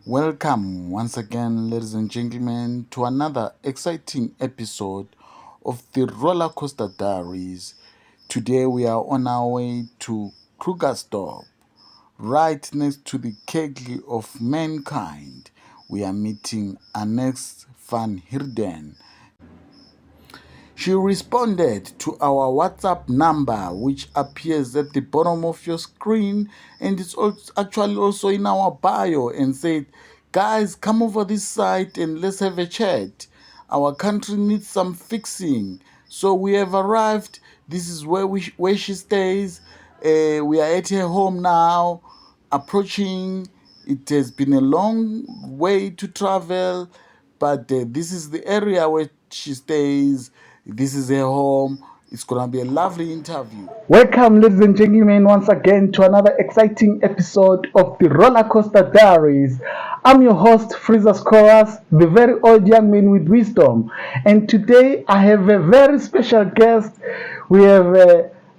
Welcome once again, ladies and gentlemen, to another exciting episode of the Rollercoaster Diaries. Today we are on our way to Krugersdorp, right next to the Cradle of mankind. We are meeting our next Van Heerden. She responded to our WhatsApp number, which appears at the bottom of your screen, and it's actually also in our bio, and said, "Guys, come over this site and let's have a chat. Our country needs some fixing." So we have arrived. This is where she stays. We are at her home now, approaching. It has been a long way to travel, but this is the area where she stays. This is her home. It's going to be a lovely interview. Welcome, ladies and gentlemen, once again to another exciting episode of the Rollercoaster Diaries. I'm your host, Freezas Chorus, the very old young man with wisdom. And today I have a very special guest. We have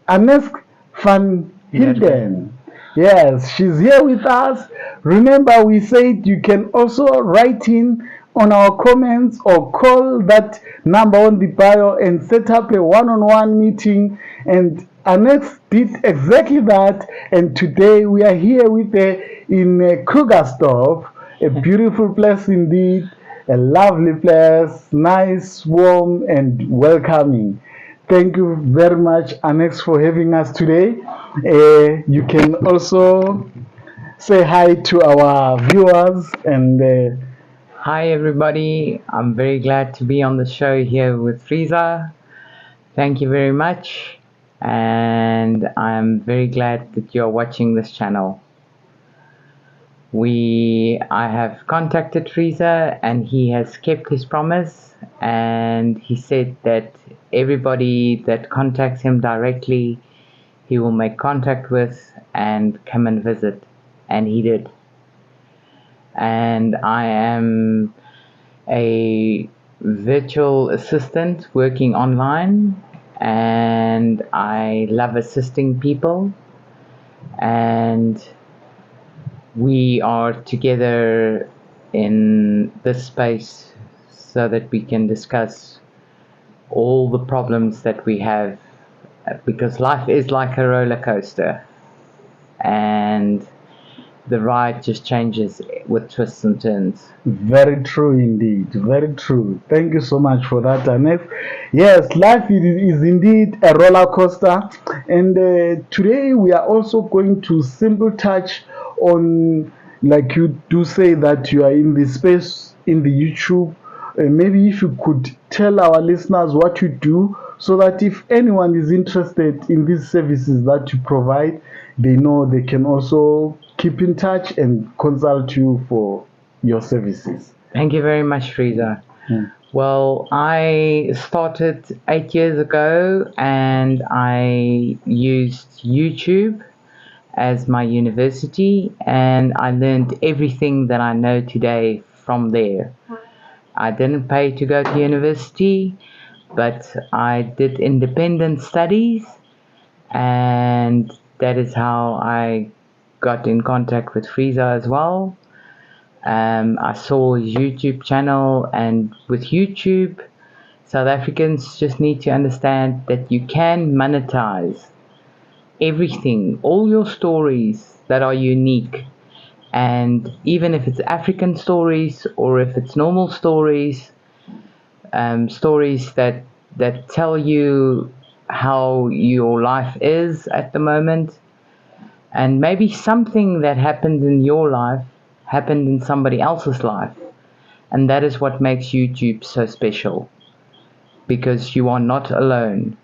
Anesk Van Heerden. Yes, she's here with us. Remember, we said you can also write in on our comments or call that number on the bio and set up a one-on-one meeting. And Annette did exactly that. And today we are here with her in Krugersdorp, a beautiful place indeed, a lovely place, nice, warm, and welcoming. Thank you very much, Annex, for having us today. You can also say hi to our viewers and. Hi everybody, I'm very glad to be on the show here with Freeza. Thank you very much, and I'm very glad that you're watching this channel. I have contacted Freeza and he has kept his promise, and he said that everybody that contacts him directly, he will make contact with and come and visit, and he did. And I am a virtual assistant working online, and I love assisting people, and we are together in this space so that we can discuss all the problems that we have, because life is like a roller coaster, and the ride just changes with twists and turns. Very true indeed. Very true. Thank you so much for that, Annette. Yes, life is indeed a roller coaster. And today we are also going to simple touch on, like you do say that you are in the space in the YouTube. Maybe if you could tell our listeners what you do, so that if anyone is interested in these services that you provide, they know they can also keep in touch and consult you for your services. Thank you very much, Freeza. Well, I started 8 years ago, and I used YouTube as my university, and I learned everything that I know today from there. I didn't pay to go to university, but I did independent studies, and that is how I got in contact with Freeza as well. I saw his YouTube channel, and with YouTube, South Africans just need to understand that you can monetize everything, all your stories that are unique. And even if it's African stories or if it's normal stories, stories that tell you how your life is at the moment, and maybe something that happened in your life happened in somebody else's life. And that is what makes YouTube so special, because you are not alone,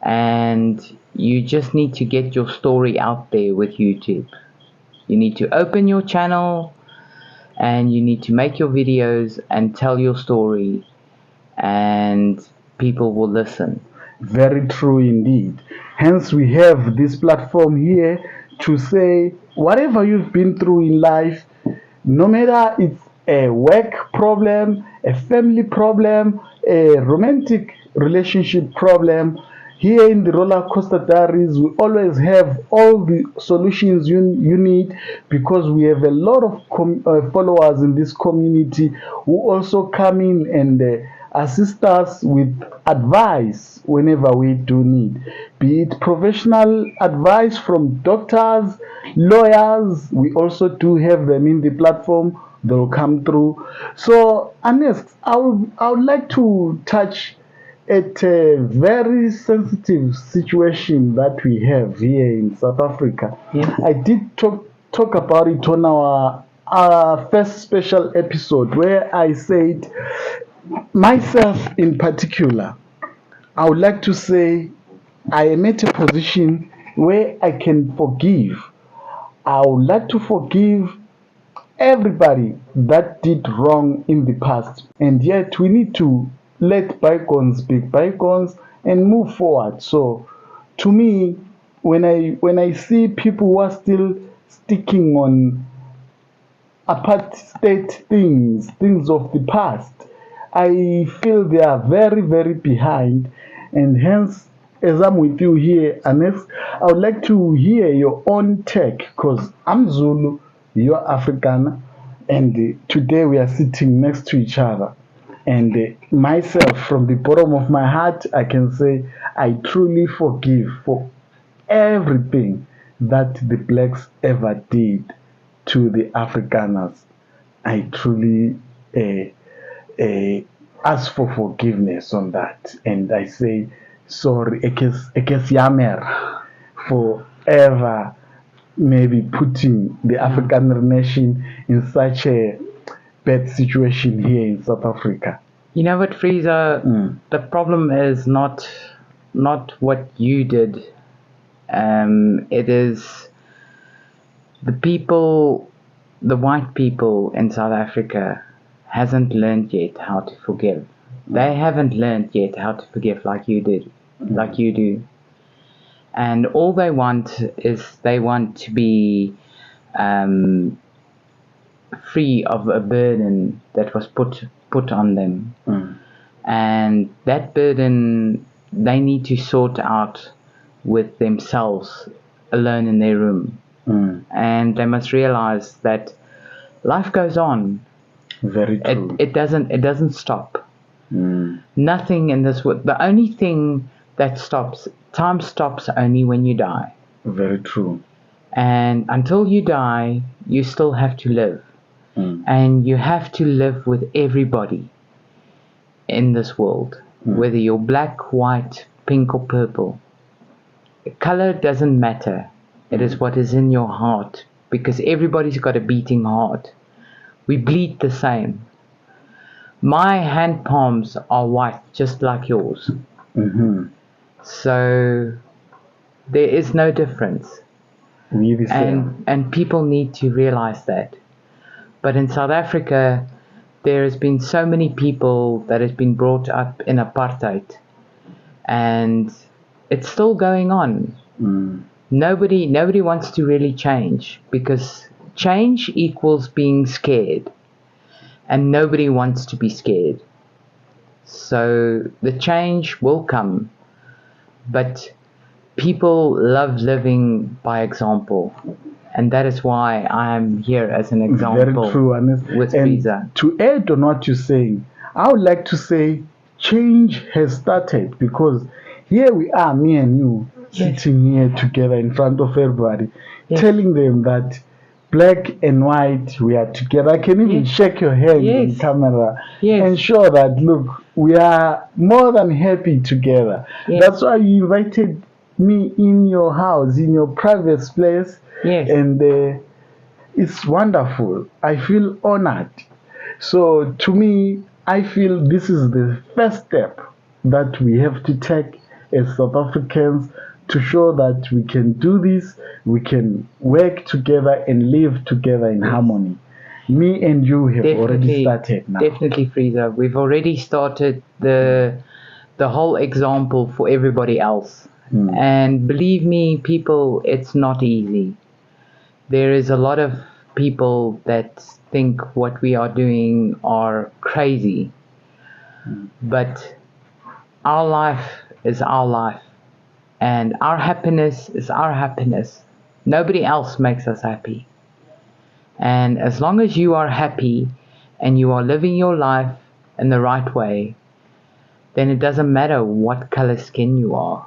and you just need to get your story out there with YouTube. You need to open your channel, and you need to make your videos and tell your story, and people will listen. Very true indeed. Hence, we have this platform here to say whatever you've been through in life, no matter it's a work problem, a family problem, a romantic relationship problem, Here in the Rollercoaster Diaries, we always have all the solutions you need, because we have a lot of followers in this community who also come in and assist us with advice whenever we do need, be it professional advice from doctors, lawyers. We also do have them in the platform. They'll come through. So, Ernest, I would like to touch at a very sensitive situation that we have here in South Africa. Yeah. I did talk about it on our first special episode, where I said, myself in particular, I would like to say I am at a position where I can forgive. I would like to forgive everybody that did wrong in the past, and yet we need to let bygones be bygones and move forward. So to me, when I see people who are still sticking on apartheid things of the past, I feel they are very, very behind, and hence, as I'm with you here, Anes, I would like to hear your own take, because I'm Zulu, you're African, and today we are sitting next to each other. And myself, from the bottom of my heart, I can say I truly forgive for everything that the blacks ever did to the Afrikaners. I truly uh, ask for forgiveness on that, and I say sorry, ekes yamer, for ever maybe putting the African nation in such a bad situation here in South Africa. You know what, Freeza? The problem is not what you did. It is the people, the white people in South Africa hasn't learned yet how to forgive. They haven't learned yet how to forgive like you did, like you do. And all they want is they want to be free of a burden that was put on them. And that burden they need to sort out with themselves alone in their room. And they must realize that life goes on. Very true. It doesn't stop. Nothing in this world. The only thing that stops, time stops only when you die. Very true. And until you die, you still have to live. And you have to live with everybody in this world, whether you're black, white, pink, or purple. Color doesn't matter. It is what is in your heart, because everybody's got a beating heart. We bleed the same. My hand palms are white, just like yours. So there is no difference. And people need to realize that. But in South Africa, there has been so many people that has been brought up in apartheid, and it's still going on. Nobody wants to really change, because change equals being scared, and nobody wants to be scared. So the change will come, but people love living by example, and that is why I am here as an example. Very true, Ernest. With And Freeza. to add on what you're saying, I would like to say change has started, because here we are, me and you, sitting here together in front of everybody, telling them that black and white, we are together. I can even shake your hand in camera and show that, look, we are more than happy together. That's why you invited me in your house, in your private place. And it's wonderful. I feel honored. So to me, I feel this is the first step that we have to take as South Africans, to show that we can do this, we can work together and live together in harmony. Me and you have already started now. Definitely, Freeza. We've already started the whole example for everybody else. And believe me, people, it's not easy. There is a lot of people that think what we are doing are crazy. But our life is our life. And our happiness is our happiness. Nobody else makes us happy. And as long as you are happy and you are living your life in the right way, then it doesn't matter what color skin you are.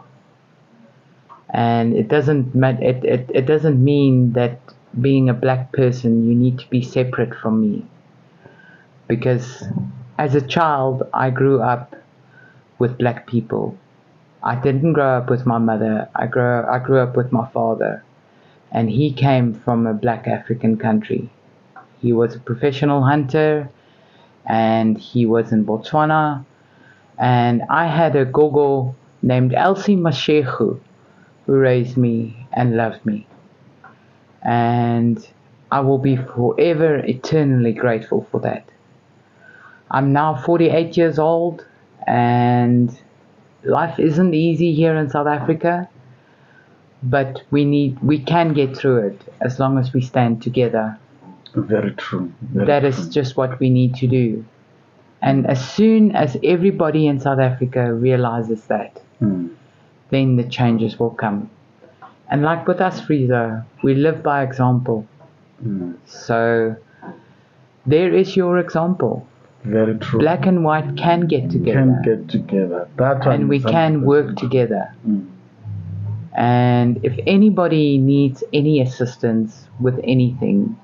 And it doesn't it doesn't mean that being a black person you need to be separate from me. Because as a child I grew up with black people. I didn't grow up with my mother. I grew up with my father, and he came from a black African country. He was a professional hunter, and he was in Botswana. And I had a gogo named Elsie Mashegu who raised me and loved me. And I will be forever, eternally grateful for that. I'm now 48 years old, and life isn't easy here in South Africa, but we can get through it as long as we stand together. Very true. That is just what we need to do. And as soon as everybody in South Africa realizes that, then the changes will come. And like with us, Freeza, we live by example. So there is your example. Very true. Black and white can get together. Can get together. That one and we can work together. And if anybody needs any assistance with anything,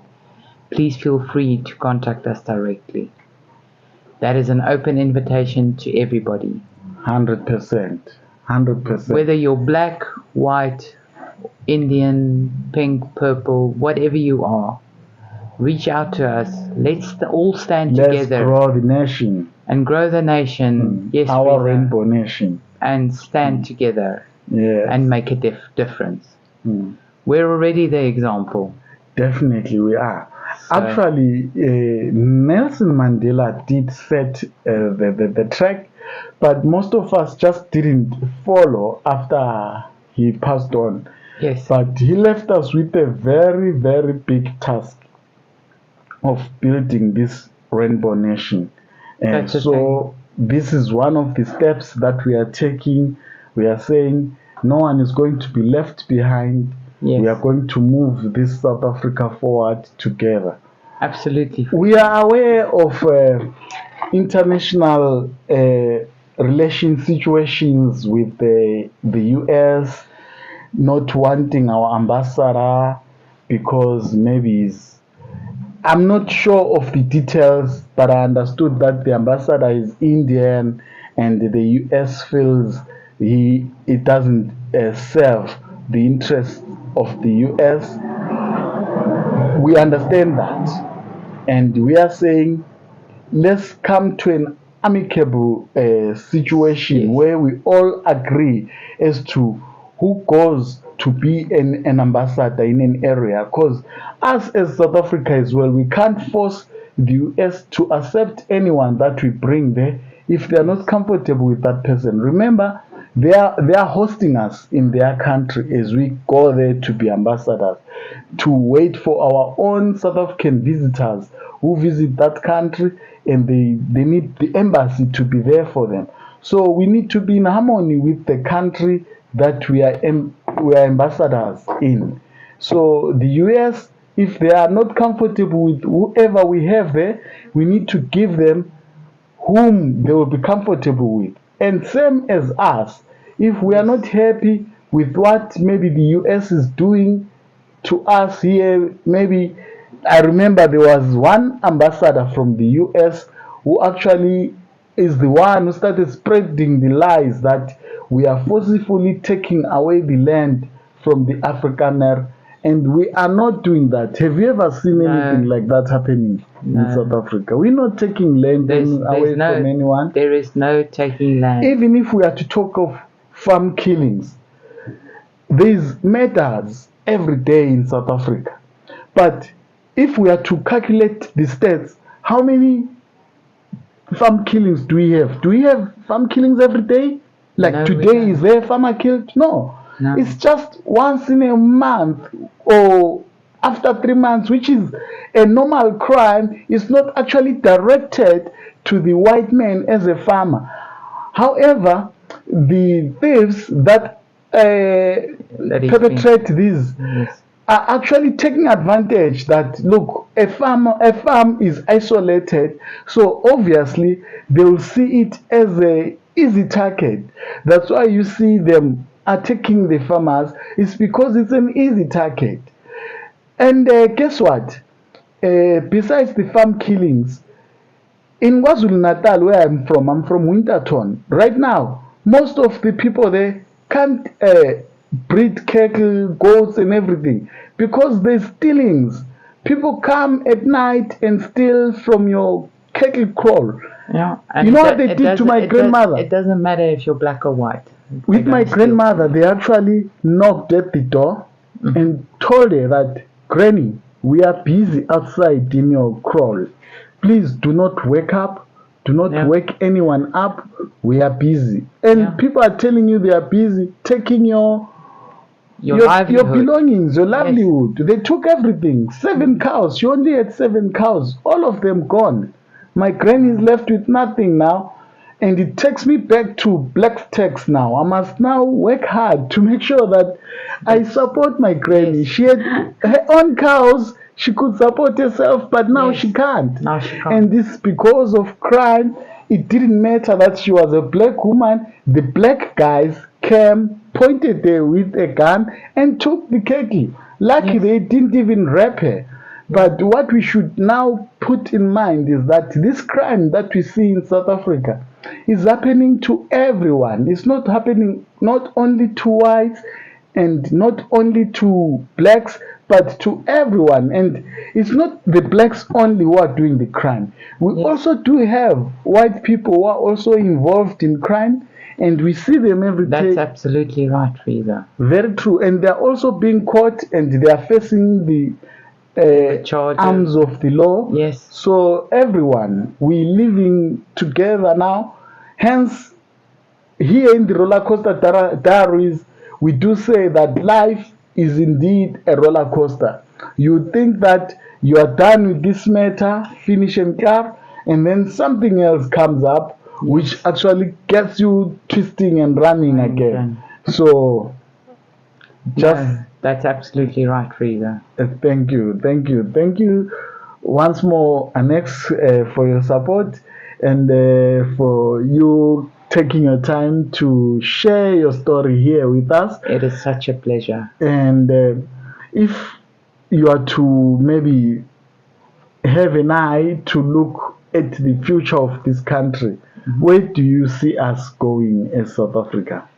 please feel free to contact us directly. That is an open invitation to everybody. 100%. 100%. Whether you're black, white, Indian, pink, purple, whatever you are, reach out to us. Let's all stand together. Let's grow the nation. And grow the nation. Yes, our rainbow nation. And stand together. Yes. And make a difference. We're already the example. Definitely we are. So, actually, Nelson Mandela did set the track, but most of us just didn't follow after he passed on. Yes. But he left us with a very, very big task of building this rainbow nation. And so this is one of the steps that we are taking. We are saying no one is going to be left behind. Yes. We are going to move this South Africa forward together. Absolutely. We are aware of international relation situations with the US not wanting our ambassador because maybe I'm not sure of the details, but I understood that the ambassador is Indian and the US feels it doesn't serve the interests of the US. We understand that, and we are saying let's come to an amicable situation where we all agree as to who goes to be an ambassador in an area, because us as South Africa as well, we can't force the US to accept anyone that we bring there if they are not comfortable with that person. Remember, they are hosting us in their country as we go there to be ambassadors, to wait for our own South African visitors who visit that country, and they need the embassy to be there for them. So we need to be in harmony with the country that we are ambassadors in. So the US, if they are not comfortable with whoever we have there, we need to give them whom they will be comfortable with. And same as us, if we are not happy with what maybe the US is doing to us here, maybe I remember there was one ambassador from the US who actually is the one who started spreading the lies that we are forcefully taking away the land from the Afrikaner, and we are not doing that. Have you ever seen anything like that happening in South Africa? We're not taking land away from anyone. There is no taking land. Even if we are to talk of farm killings, there's murders every day in South Africa. But if we are to calculate the stats, how many farm killings do we have? Do we have farm killings every day? Like no, today, is there a farmer killed? No. It's just once in a month or after 3 months, which is a normal crime. It's not actually directed to the white man as a farmer. However, the thieves that perpetrate these Yes. are actually taking advantage that look, a farm is isolated, so obviously they will see it as a easy target. That's why you see them attacking the farmers. It's because it's an easy target. And guess what? Besides the farm killings, in KwaZulu Natal, where I'm from Winterton. Right now, most of the people there can't breed cattle, goats, and everything because there's stealings. People come at night and steal from your cattle kraal. Yeah, and You know what they did to my grandmother? It doesn't matter if you're black or white. With my grandmother, they actually knocked at the door and told her that, Granny, we are busy outside in your kraal. Please do not wake up. Do not wake anyone up. We are busy. And people are telling you they are busy taking your belongings, your livelihood. They took everything. 7 cows. She only had 7 cows. All of them gone. My granny is left with nothing now. And it takes me back to black tax now. I must now work hard to make sure that I support my granny. She had her own cows. She could support herself, but now she can't. Now she can't. And this because of crime. It didn't matter that she was a black woman. The black guys came, pointed her with a gun, and took the cattle. Lucky they didn't even rape her. But what we should now put in mind is that this crime that we see in South Africa is happening to everyone. It's not happening not only to whites and not only to blacks, but to everyone. And it's not the blacks only who are doing the crime. We also do have white people who are also involved in crime, and we see them every day. That's absolutely right, Freeza. Very true. And they're also being caught and they are facing the arms of the law. Yes. So everyone, we living together now. Hence, here in the Rollercoaster Diaries, we do say that life is indeed a roller coaster. You think that you are done with this matter, finish and clear, and then something else comes up, which actually gets you twisting and running again. So, just that's absolutely right, Freeza. Thank you once more, Annex, for your support and for you taking your time to share your story here with us. It is such a pleasure. And if you are to maybe have an eye to look at the future of this country, where do you see us going as South Africa?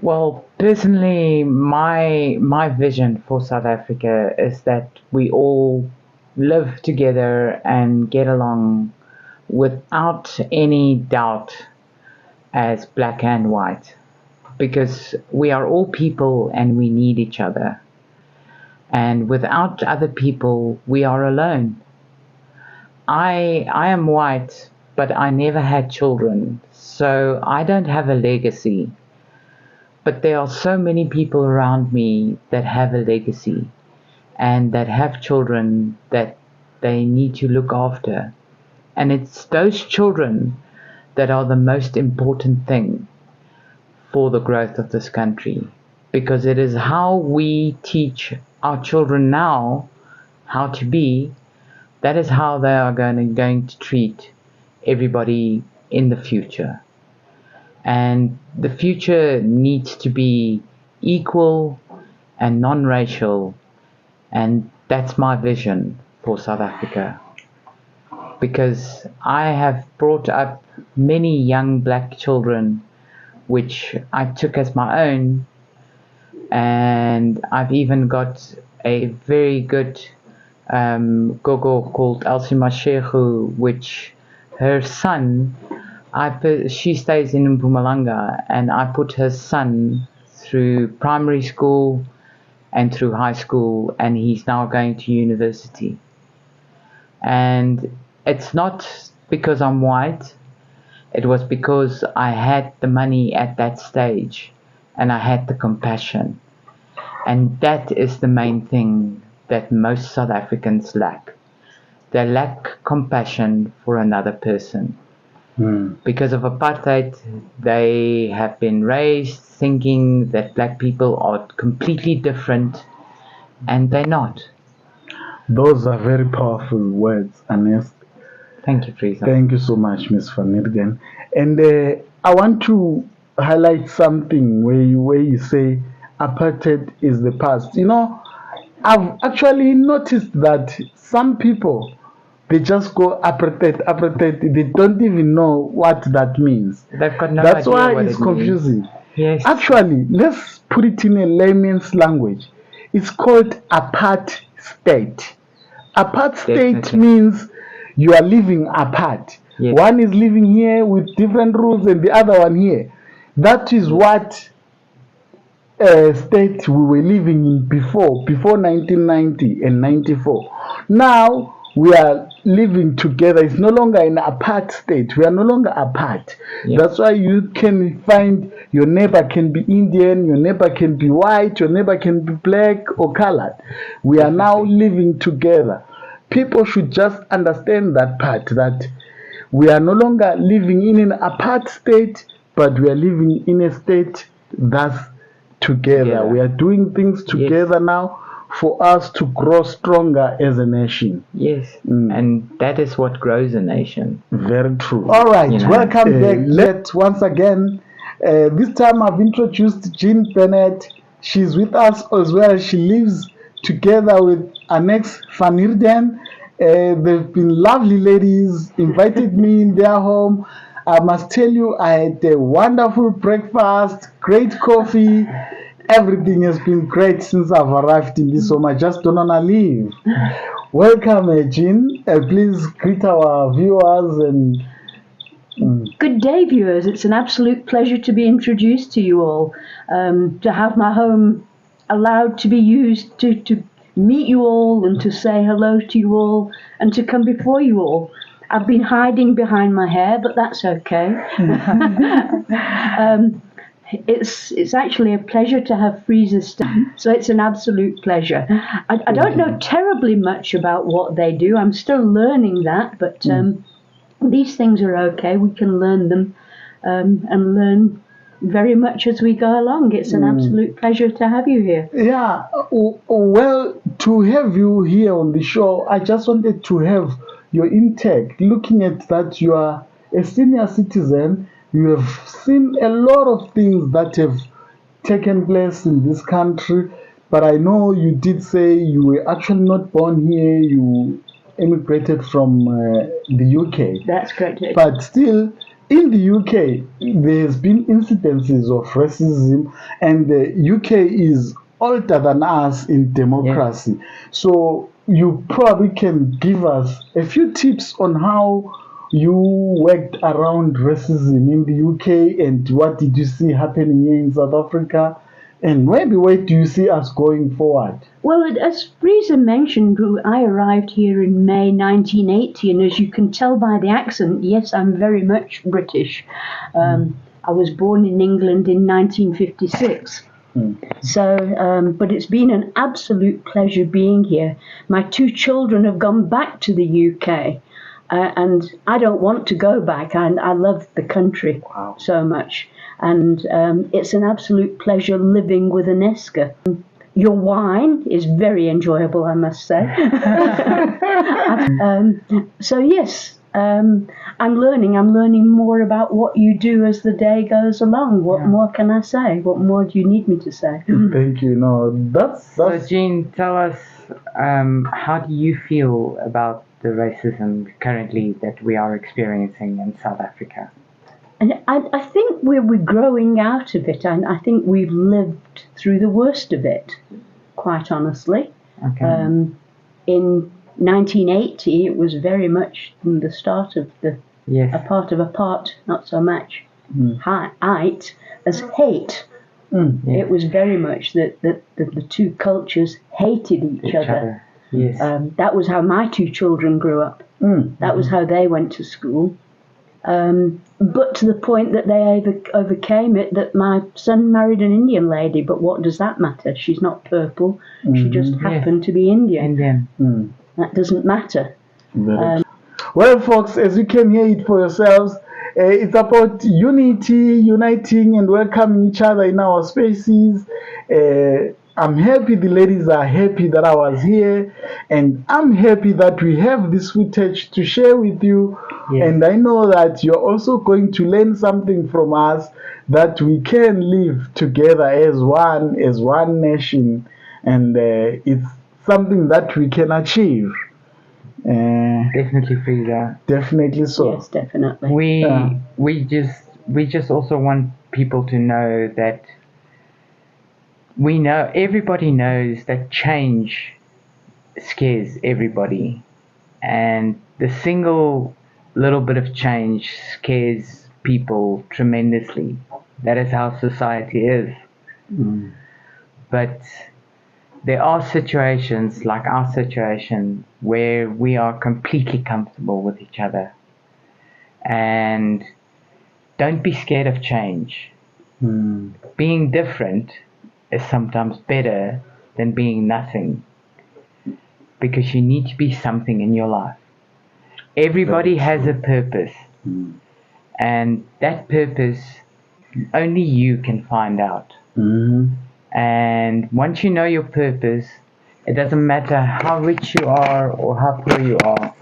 Well, personally, my vision for South Africa is that we all live together and get along without any doubt as black and white, because we are all people and we need each other. And without other people, we are alone. I am white, but I never had children, so I don't have a legacy. But there are so many people around me that have a legacy and that have children that they need to look after. And it's those children that are the most important thing for the growth of this country, because it is how we teach our children now how to be, that is how they are going to treat everybody in the future. And the future needs to be equal and non-racial, and that's my vision for South Africa. Because I have brought up many young black children which I took as my own, and I've even got a very good gogo called Elsie Mashegu, which her son, she stays in Mpumalanga, and I put her son through primary school and through high school, and he's now going to university. And it's not because I'm white, it was because I had the money at that stage and I had the compassion. And that is the main thing that most South Africans lack. They lack compassion for another person. Because of apartheid, they have been raised thinking that black people are completely different, and they're not. Those are very powerful words, Ernest. Thank you, Freeza. Thank you so much, Ms. Van Irgen. And I want to highlight something where you say apartheid is the past. You know, I've actually noticed that some people, they just go apartheid, apartheid. They don't even know what that means. They've got no That's idea why what it's it means. confusing. Yes. Actually, let's put it in a layman's language. It's called apart state. Apart state Definitely. means you are living apart. Yes. One is living here with different rules and the other one here. That is what state we were living in before 1990 and 94. Now we are living together. It's no longer an apart state. We are no longer apart. Yeah. That's why you can find your neighbor can be Indian, your neighbor can be white, your neighbor can be black or colored. We are now living together. People should just understand that part, that we are no longer living in an apart state, but we are living in a state that's together. Yeah. We are doing things together now for us to grow stronger as a nation. Yes, and that is what grows a nation. Very true. All right, You know. welcome back yet once again. This time I've introduced Jean Bennett. She's with us as well. She lives together with Annex Van Irden. They've been lovely ladies, invited me in their home. I must tell you, I had a wonderful breakfast, great coffee. Everything has been great since I've arrived in this home. I just don't want to leave. Welcome, Jean. Please greet our viewers and. Good day, viewers. It's an absolute pleasure to be introduced to you all, to have my home allowed to be used to meet you all and to say hello to you all and to come before you all. I've been hiding behind my hair, but that's okay. It's actually a pleasure to have Freezas, so it's an absolute pleasure. I don't know terribly much about what they do. I'm still learning that, but these things are okay. We can learn them and learn very much as we go along. It's an absolute pleasure to have you here. Yeah, well, to have you here on the show, I just wanted to have your intake. Looking at that, you are a senior citizen. You have seen a lot of things that have taken place in this country, but I know you did say you were actually not born here. You immigrated from the UK. That's correct. But still, in the UK, there's been incidences of racism, and the UK is older than us in democracy. Yeah. So you probably can give us a few tips on how you worked around racism in the UK and what did you see happening here in South Africa? And maybe where do you see us going forward? Well, as Freeza mentioned, I arrived here in May 1980, and as you can tell by the accent, yes, I'm very much British. I was born in England in 1956. So, but it's been an absolute pleasure being here. My two children have gone back to the UK, and I don't want to go back. I love the country so much. And it's an absolute pleasure living with Aneska. Your wine is very enjoyable, I must say. So yes, I'm learning more about what you do as the day goes along. What more can I say? What more do you need me to say? Thank you. No, that's... So Jean, tell us, how do you feel about the racism currently that we are experiencing in South Africa? And I think we're growing out of it, and I think we've lived through the worst of it, quite honestly. Okay. In 1980, it was very much the start of a part of a part, not so much height as hate. It was very much that the two cultures hated each other. Yes. That was how my two children grew up. That was how they went to school. But to the point that they overcame it, that my son married an Indian lady, but what does that matter? She's not purple. She just happened to be Indian. That doesn't matter. Well, folks, as you can hear it for yourselves, It's about unity, uniting and welcoming each other in our spaces. I'm happy the ladies are happy that I was here, and I'm happy that we have this footage to share with you. Yes. And I know that you're also going to learn something from us, that we can live together as one nation, and it's something that we can achieve. Definitely, Freeza. Definitely so. Yes, definitely. We just also want people to know that everybody knows that change scares everybody, and the single little bit of change scares people tremendously. That is how society is. But there are situations like our situation where we are completely comfortable with each other, and don't be scared of change. Being different is sometimes better than being nothing, because you need to be something in your life. Everybody has a purpose, and that purpose only you can find out. And once you know your purpose, it doesn't matter how rich you are or how poor you are.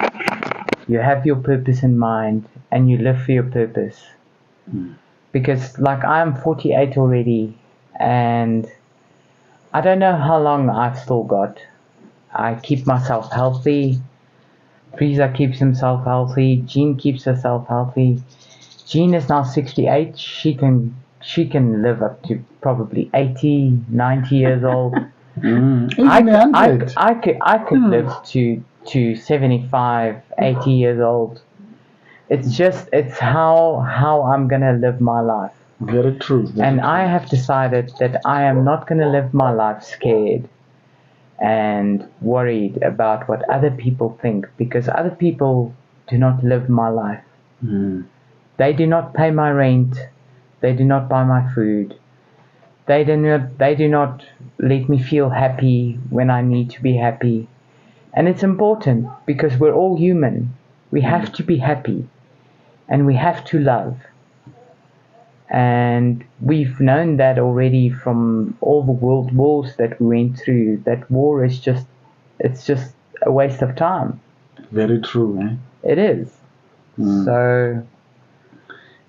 You have your purpose in mind and you live for your purpose. Because like I'm 48 already, and I don't know how long I've still got. I keep myself healthy. Freeza keeps himself healthy. Jean keeps herself healthy. Jean is now 68. She can live up to probably 80, 90 years old. I could live to 75, 80 years old. It's how I'm gonna live my life. Very true. And I have decided that I am not gonna live my life scared and worried about what other people think, because other people do not live my life. They do not pay my rent. They do not buy my food. They do not let me feel happy when I need to be happy. And it's important because we're all human. We have to be happy and we have to love. And we've known that already from all the world wars that we went through, that war is just a waste of time. Very true, eh? It is. So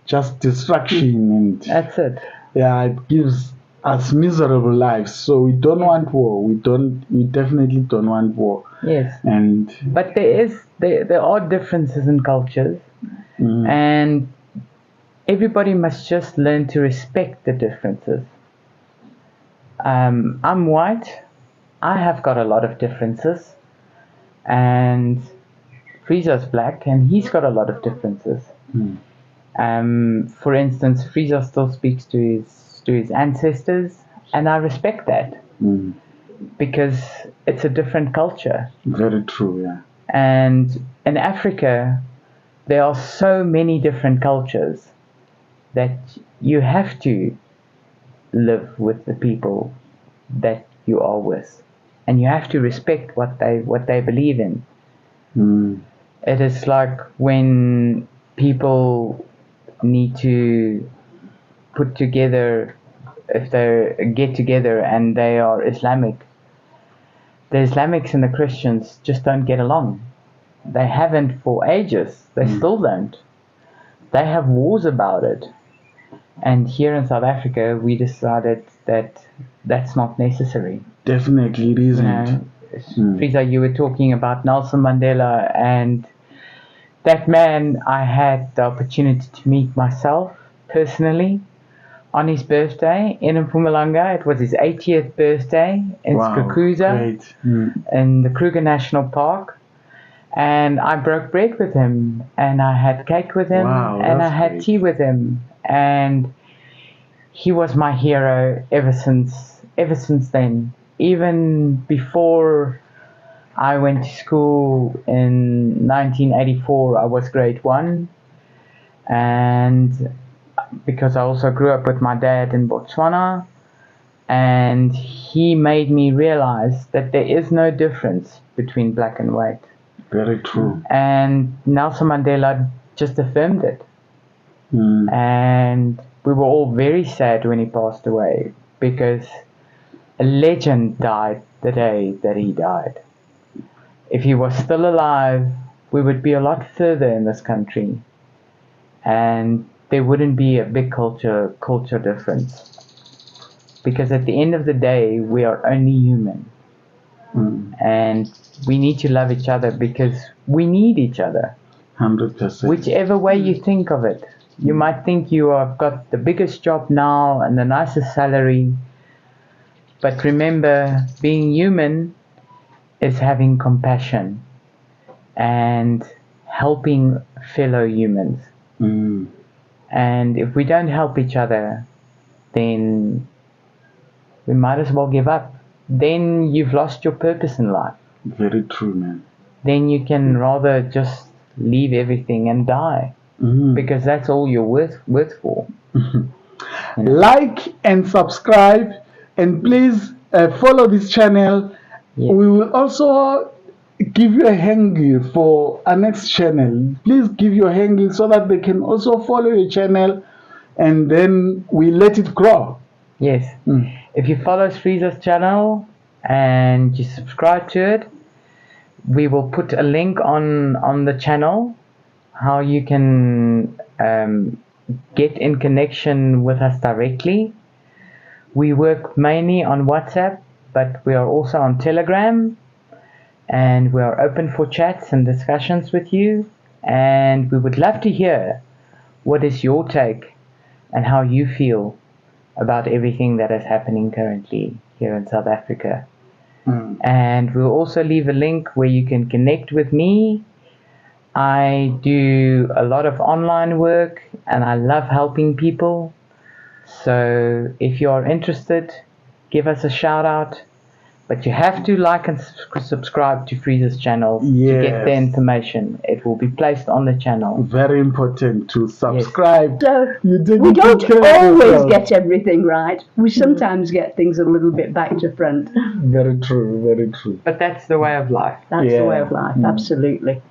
just distraction, and that's it. Yeah, it gives us miserable lives. So we don't want war. We definitely don't want war. Yes. And but there are differences in cultures, and everybody must just learn to respect the differences. I'm white. I have got a lot of differences, and Freeza's black, and he's got a lot of differences. For instance, Freeza still speaks to his ancestors, and I respect that because it's a different culture. Very true, yeah. And in Africa, there are so many different cultures that you have to live with the people that you are with, and you have to respect what they believe in. It is like when people need to put together, if they get together and they are Islamic, the Islamics and the Christians just don't get along. They haven't for ages. They still don't. They have wars about it. And here in South Africa, we decided that that's not necessary. Definitely it isn't. Freeza, you were talking about Nelson Mandela, and that man, I had the opportunity to meet myself personally on his birthday in Mpumalanga. It was his 80th birthday in Skukuza, in the Kruger National Park. And I broke bread with him, and I had cake with him, and I had tea with him. And he was my hero ever since then. Even before I went to school in 1984, I was grade 1. And because I also grew up with my dad in Botswana, and he made me realize that there is no difference between black and white. Very true. And Nelson Mandela just affirmed it. And we were all very sad when he passed away, because a legend died the day that he died. If he was still alive, we would be a lot further in this country, and there wouldn't be a big culture difference. Because at the end of the day, we are only human. And we need to love each other because we need each other. 100%. Whichever way you think of it. You might think you have got the biggest job now and the nicest salary. But remember, being human is having compassion and helping fellow humans. And if we don't help each other, then we might as well give up. Then you've lost your purpose in life. Very true, man. Then you can rather just leave everything and die. Because that's all you're worth for. Like and subscribe, and please follow this channel. Yeah. We will also give you a handle for our next channel. Please give your handle so that they can also follow your channel, and then we let it grow. Yes. If you follow Freezas channel and you subscribe to it, we will put a link on the channel how you can get in connection with us directly. We work mainly on WhatsApp, but we are also on Telegram, and we are open for chats and discussions with you, and we would love to hear what is your take and how you feel about everything that is happening currently here in South Africa. And we'll also leave a link where you can connect with me. I do a lot of online work and I love helping people. So if you are interested, give us a shout out. But you have to like and subscribe to Freezas channel to get the information. It will be placed on the channel. Very important to subscribe. So we don't always get everything right. We sometimes get things a little bit back to front. Very true, very true. But that's the way of life. That's the way of life, absolutely.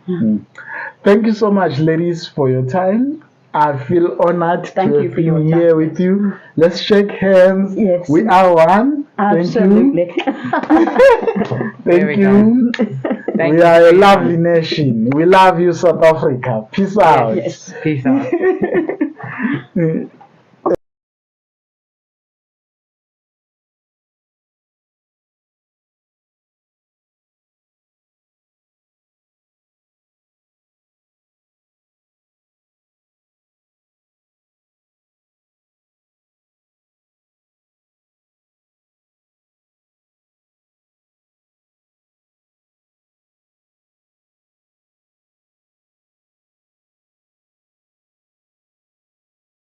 Thank you so much, ladies, for your time. I feel honored to you for your be time. here with you. Let's shake hands. Yes. We are one. Absolutely. Thank you. Thank We you. are a lovely nation. We love you, South Africa. Peace out. Yes. Peace out.